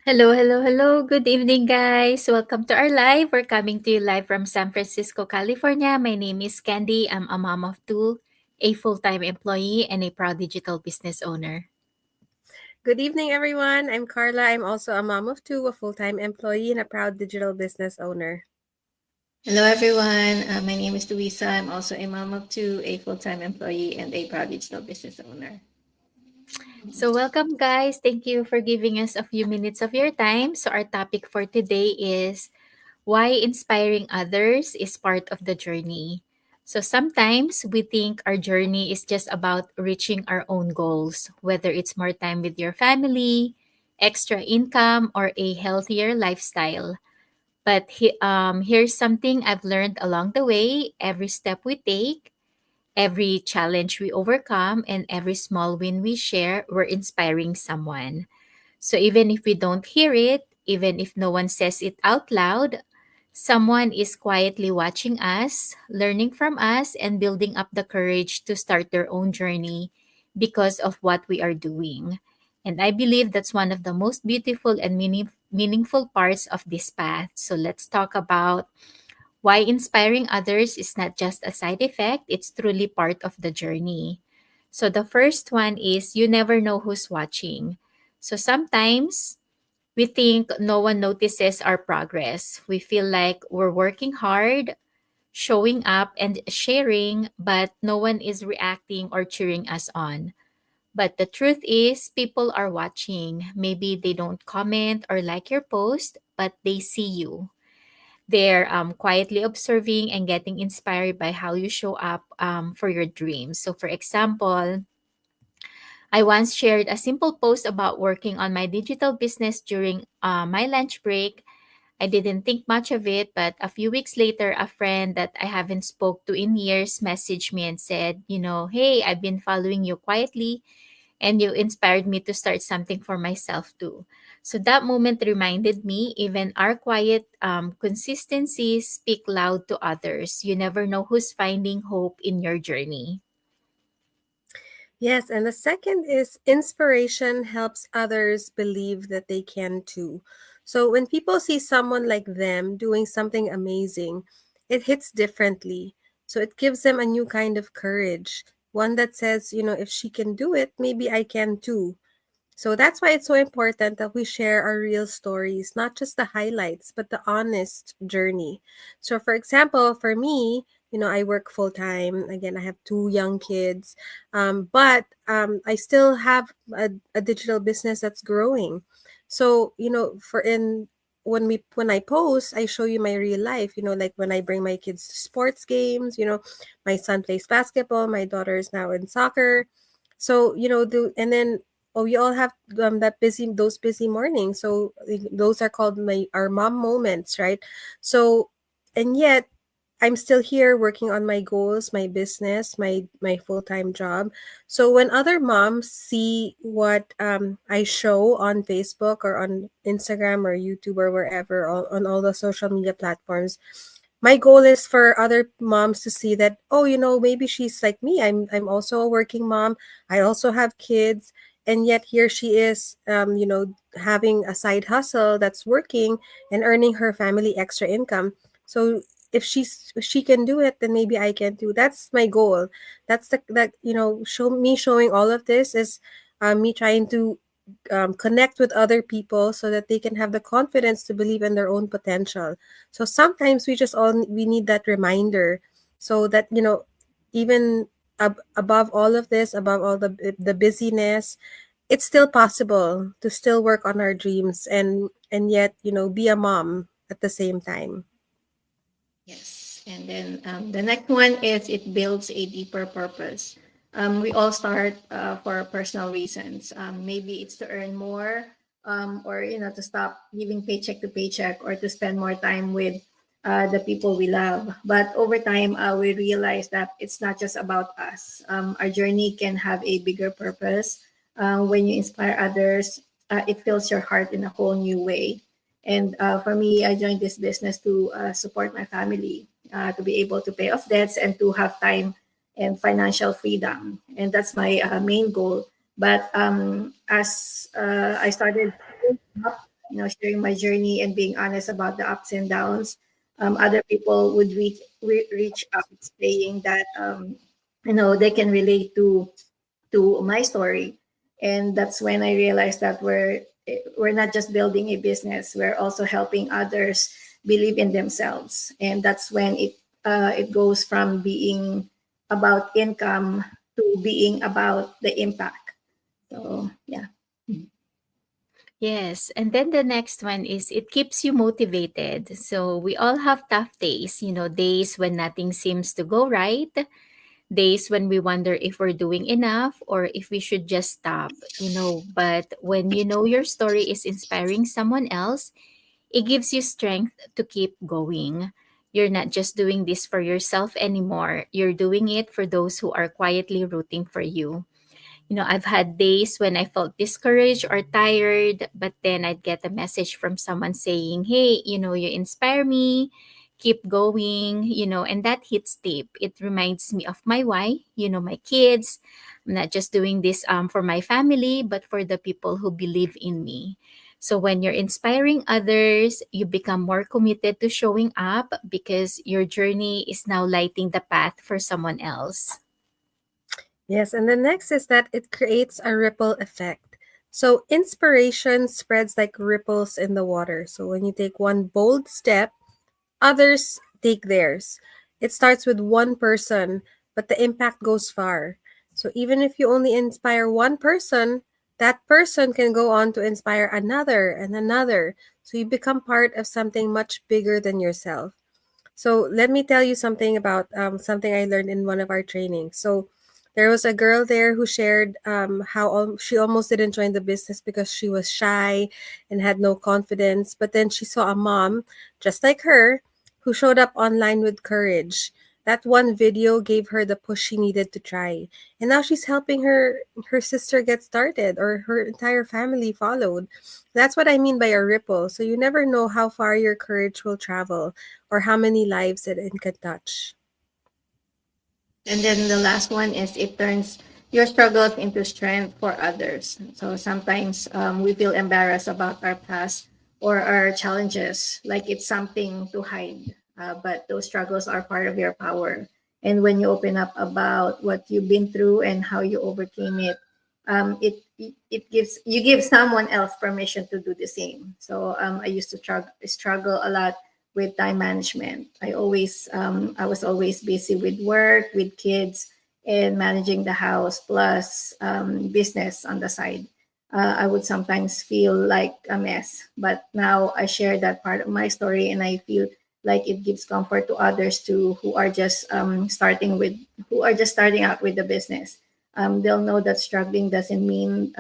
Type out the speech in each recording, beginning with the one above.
Hello, hello, hello. Good evening, guys. Welcome to our live. We're coming to you live from San Francisco, California. My name is Candy. I'm a mom of two, a full time employee, and a proud digital business owner. Good evening, everyone. I'm Carla. I'm also a mom of two, a full time employee, and a proud digital business owner. Hello, everyone. My name is Luisa. I'm also a mom of two, a full-time employee, and a proud digital business owner. So, welcome, guys. Thank you for giving us a few minutes of your time. So, our topic for today is why inspiring others is part of the journey. So sometimes we think our journey is just about reaching our own goals, whether it's more time with your family, extra income, or a healthier lifestyle. But here's something I've learned along the way: every step we take, every challenge we overcome, and every small win we share, we're inspiring someone. So even if we don't hear it, even if no one says it out loud, someone is quietly watching us, learning from us, and building up the courage to start their own journey because of what we are doing. And I believe that's one of the most beautiful and meaningful parts of this path. So let's talk about why inspiring others is not just a side effect, it's truly part of the journey. So the first one is you never know who's watching. So sometimes we think no one notices our progress. We feel like we're working hard, showing up, and sharing, but no one is reacting or cheering us on. But the truth is, people are watching. Maybe they don't comment or like your post, but they see you. They're quietly observing and getting inspired by how you show up for your dreams. So, for example, I once shared a simple post about working on my digital business during my lunch break. I didn't think much of it, but a few weeks later, a friend that I haven't spoke to in years messaged me and said, hey, I've been following you quietly and you inspired me to start something for myself too. So that moment reminded me even our quiet consistencies speak loud to others. You never know who's finding hope in your journey. Yes, and the second is inspiration helps others believe that they can too. So when people see someone like them doing something amazing, it hits differently. So it gives them a new kind of courage, one that says, if she can do it, maybe I can too. So that's why it's so important that we share our real stories, not just the highlights, but the honest journey. So, for example, for me, I work full time. Again, I have two young kids, but I still have a digital business that's growing. So, for in when I post, I show you my real life. Like when I bring my kids to sports games. My son plays basketball. My daughter is now in soccer. So and then we all have those busy mornings. So those are called our mom moments, right? So, and yet I'm still here working on my goals, my business, my full-time job. So when other moms see what I show on Facebook or on Instagram or YouTube or wherever on all the social media platforms, my goal is for other moms to see that, oh, maybe she's like me. I'm also a working mom. I also have kids, and yet here she is, having a side hustle that's working and earning her family extra income. So if she can do it, then maybe I can too. That's my goal. That's the that showing all of this is me trying to connect with other people so that they can have the confidence to believe in their own potential. So sometimes we need that reminder, so that even above all of this, above all the busyness, it's still possible to still work on our dreams and yet be a mom at the same time. Yes. And then the next one is it builds a deeper purpose. We all start for personal reasons. Maybe it's to earn more, or to stop living paycheck to paycheck, or to spend more time with the people we love. But over time, we realize that it's not just about us. Our journey can have a bigger purpose. When you inspire others, it fills your heart in a whole new way. And for me, I joined this business to support my family, to be able to pay off debts and to have time and financial freedom. And that's my main goal. But as I started, sharing my journey and being honest about the ups and downs, other people would reach out saying that they can relate to my story. And that's when I realized that we're not just building a business, we're also helping others believe in themselves. And that's when it goes from being about income to being about the impact. So yeah. Yes, and then the next one is it keeps you motivated. So we all have tough days, days when nothing seems to go right, days when we wonder if we're doing enough or if we should just stop. But when you know your story is inspiring someone else, it gives you strength to keep going. You're not just doing this for yourself anymore. You're doing it for those who are quietly rooting for you. I've had days when I felt discouraged or tired, but then I'd get a message from someone saying, hey, you inspire me, keep going, and that hits deep. It reminds me of my why, my kids. I'm not just doing this for my family, but for the people who believe in me. So when you're inspiring others, you become more committed to showing up because your journey is now lighting the path for someone else. Yes, and the next is that it creates a ripple effect. So inspiration spreads like ripples in the water. So when you take one bold step, others take theirs. It starts with one person, but the impact goes far. So even if you only inspire one person, that person can go on to inspire another and another. So you become part of something much bigger than yourself. So let me tell you something about something I learned in one of our trainings. So there was a girl there who shared how she almost didn't join the business because she was shy and had no confidence. But then she saw a mom, just like her, who showed up online with courage. That one video gave her the push she needed to try. And now she's helping her sister get started, or her entire family followed. That's what I mean by a ripple. So you never know how far your courage will travel or how many lives it can touch. And then the last one is it turns your struggles into strength for others. So sometimes we feel embarrassed about our past or our challenges, like it's something to hide. But those struggles are part of your power. And when you open up about what you've been through and how you overcame it, it gives you give someone else permission to do the same. So I used to struggle a lot with time management. I was always busy with work, with kids, and managing the house plus business on the side. I would sometimes feel like a mess, but now I share that part of my story, and I feel like it gives comfort to others too who are just starting out with the business. They'll know that struggling doesn't mean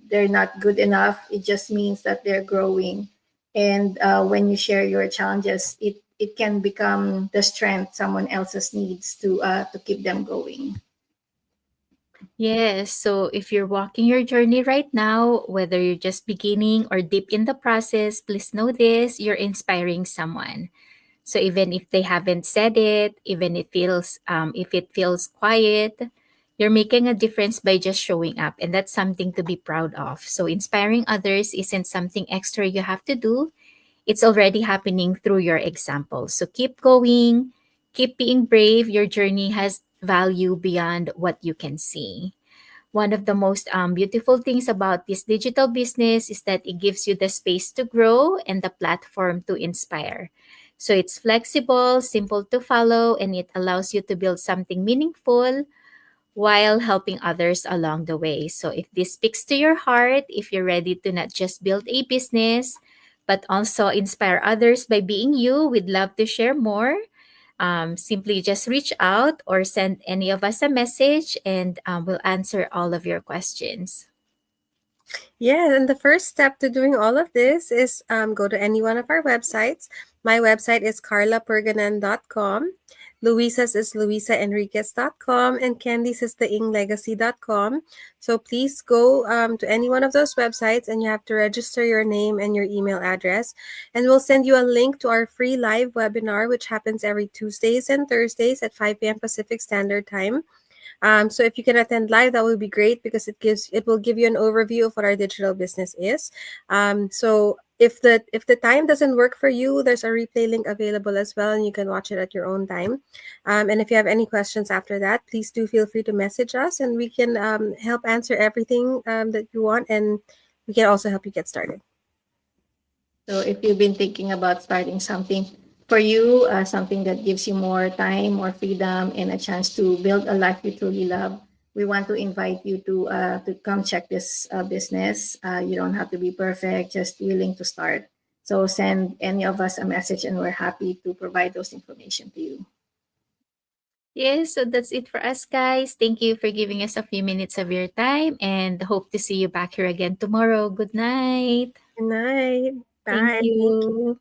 they're not good enough. It just means that they're growing, and when you share your challenges, it can become the strength someone else's needs to keep them going. Yes, so if you're walking your journey right now, whether you're just beginning or deep in the process, please know this, you're inspiring someone. So even if they haven't said it, even if it feels quiet, you're making a difference by just showing up, and that's something to be proud of. So inspiring others isn't something extra you have to do. It's already happening through your example. So keep going, keep being brave. Your journey has value beyond what you can see. One of the most beautiful things about this digital business is that it gives you the space to grow and the platform to inspire. So it's flexible, simple to follow, and it allows you to build something meaningful while helping others along the way. So if this speaks to your heart, if you're ready to not just build a business, but also inspire others by being you, we'd love to share more. Simply just reach out or send any of us a message, and we'll answer all of your questions. Yeah, and the first step to doing all of this is go to any one of our websites. My website is carlaperganan.com. Luisa's is luisaenriquez.com, and Candy's is theinglegacy.com. So please go to any one of those websites, and you have to register your name and your email address. And we'll send you a link to our free live webinar, which happens every Tuesdays and Thursdays at 5 p.m. Pacific Standard Time. So if you can attend live, that would be great because it will give you an overview of what our digital business is. So if the time doesn't work for you, there's a replay link available as well, and you can watch it at your own time. And if you have any questions after that, please do feel free to message us, and we can help answer everything that you want, and we can also help you get started. So if you've been thinking about starting something for you, something that gives you more time, more freedom, and a chance to build a life you truly love, we want to invite you to come check this business. You don't have to be perfect, just willing to start. So send any of us a message, and we're happy to provide those information to you. Yes, so that's it for us, guys. Thank you for giving us a few minutes of your time and hope to see you back here again tomorrow. Good night. Good night. Thank Bye. you.